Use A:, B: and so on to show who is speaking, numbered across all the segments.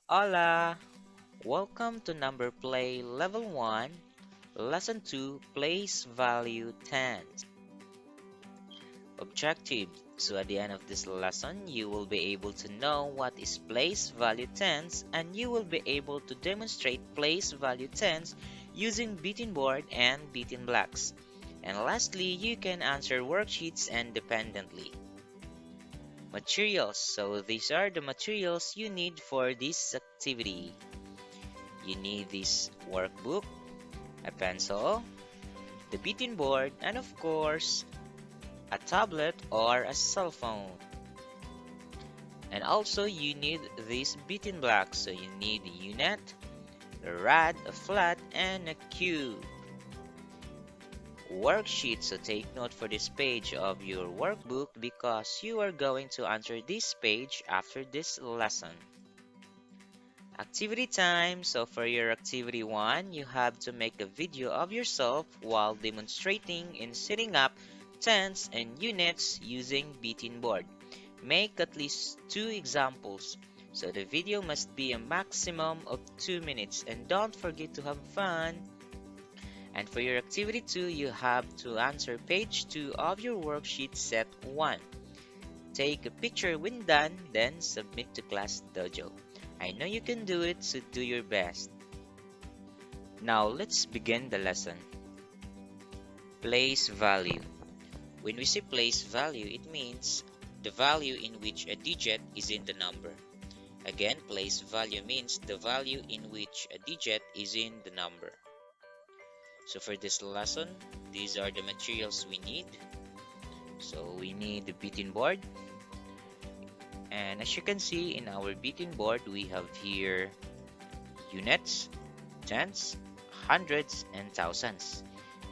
A: Hola! Welcome to Number Play Level 1, Lesson 2, Place Value Tens. Objective. So at the end of this lesson, you will be able to know what is place value tens and you will be able to demonstrate place value tens using beaten board and beaten blocks. And lastly, you can answer worksheets independently. Materials. So these are the materials you need for this activity. You need this workbook, a pencil, the beating board, and of course, a tablet or a cell phone. And also you need these beating blocks. So you need a unit, a rod, a flat, and a cube. Worksheet. So take note for this page of your workbook because you are going to answer this page after this lesson. Activity time. So for your activity 1, you have to make a video of yourself while demonstrating in setting up tens and units using beating board. Make at least 2 examples. So the video must be a maximum of 2 minutes and don't forget to have fun. And for your activity 2, you have to answer page 2 of your worksheet set 1. Take a picture when done, then submit to Class Dojo. I know you can do it, so do your best. Now let's begin the lesson. Place value. When we say place value, it means the value in which a digit is in the number. Again, place value means the value in which a digit is in the number. So for this lesson, these are the materials we need. So we need the beating board. And as you can see in our beating board, we have here units, tens, hundreds, and thousands.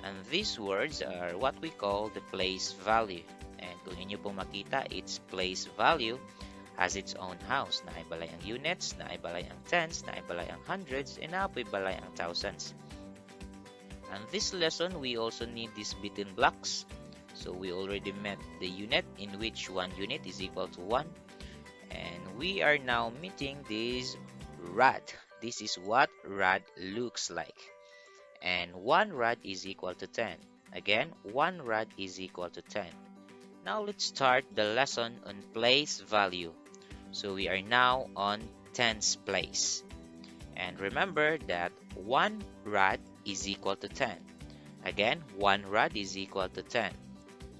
A: And these words are what we call the place value. And kung inyo pong makita, its place value has its own house. Naibalay ang units, naibalay ang tens, naibalay ang hundreds, and naibalay ang thousands. And this lesson, we also need these beaten blocks. So we already met the unit in which 1 unit is equal to 1. And we are now meeting this rod. This is what rod looks like. And 1 rod is equal to 10. Again, 1 rod is equal to 10. Now let's start the lesson on place value. So we are now on tens place. And remember that 1 rod is equal to 10. Again, 1 rod is equal to 10.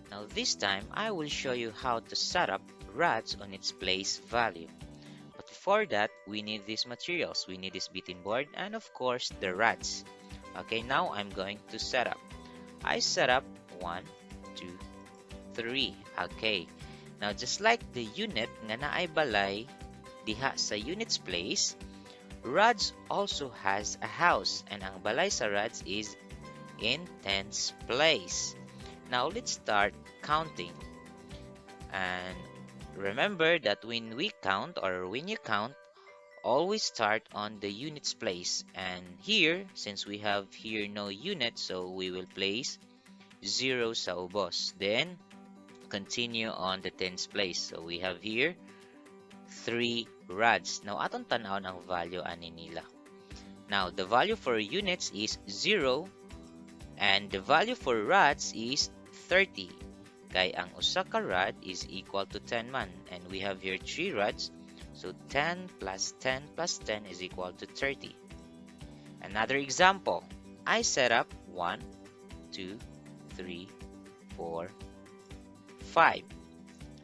A: Now this time, I will show you how to set up rods on its place value. But before that, we need these materials. We need this beating board and of course the rods. Okay, now I'm going to set up. I set up 1, 2, 3. Okay, now just like the unit nga naaibalay diha sa units place, rods also has a house and ang balay sa rods is in tens place. Now let's start counting. And remember that when we count or when you count, always start on the units place. And here, since we have here no unit, so we will place 0 sa ubos. Then, continue on the tens place. So we have here 3 rods. Now, atong tanaw ng value ani nila. Now, the value for units is 0 and the value for rods is 30. Kay ang usa ka rod is equal to 10 man. And we have here 3 rods. So 10 plus 10 plus 10 is equal to 30. Another example. I set up 1, 2, 3, 4, 5.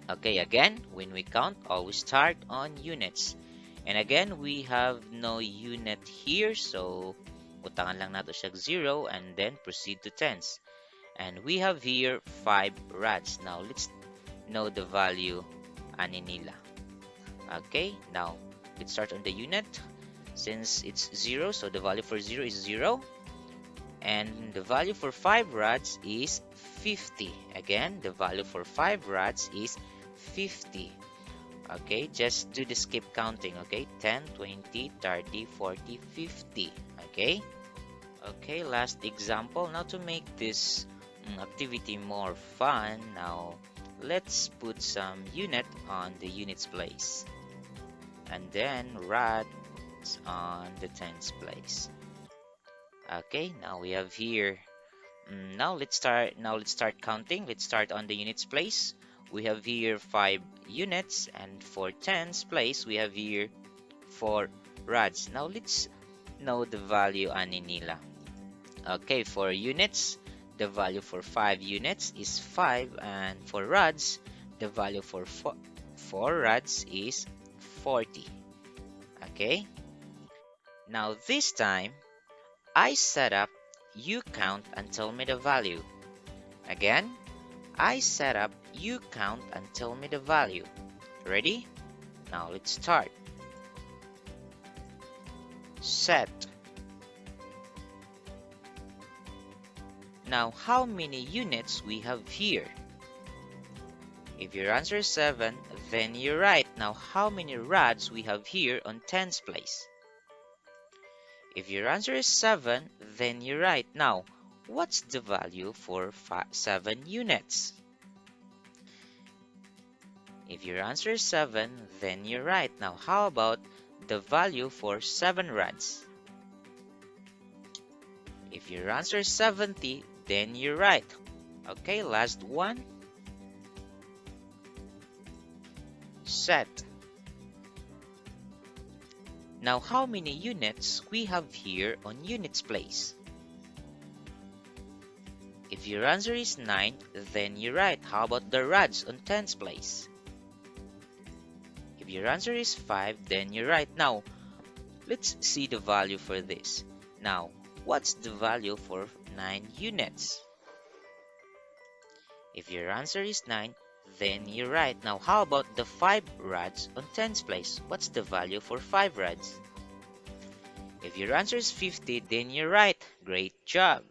A: Okay, again, when we count, always start on units. And again, we have no unit here. So utangan lang nato siya 0 and then proceed to tens. And we have here 5 rods. Now let's know the value ani nila. Okay, now let's start on the unit. Since it's 0, so the value for 0 is 0. And the value for 5 rods is 50. Again, the value for 5 rods is 50. Okay, just do the skip counting. Okay, 10, 20, 30, 40, 50. Okay. Okay, last example. Now to make this activity more fun, now let's put some unit on the units place. And then rod units on the tens place. Okay, now we have here. Now let's start counting. Let's start on the units place. We have here 5 units, and for tens place we have here 4 rods. Now let's know the value ani nila. Okay, for units, the value for 5 units is 5, and for rods, the value for 4 rods is 40. Okay, now this time I set up you count and tell me the value. Again, I set up you count and tell me the value. Ready? Now let's start. Set. Now how many units we have here? If your answer is 7, then you're right. Now how many rods we have here on tens place? If your answer is 7, then you're right. Now, what's the value for 7 units? If your answer is 7, then you're right. Now, how about the value for 7 rods? If your answer is 70, then you're right. Okay, last one. Set. Now, how many units we have here on units place? If your answer is 9, then you're right. How about the rods on tens place? If your answer is 5, then you're right. Now, let's see the value for this. Now, what's the value for 9 units? If your answer is 9, then you're right. Now, how about the 5 rods on tens place? What's the value for 5 rods? If your answer is 50, then you're right. Great job!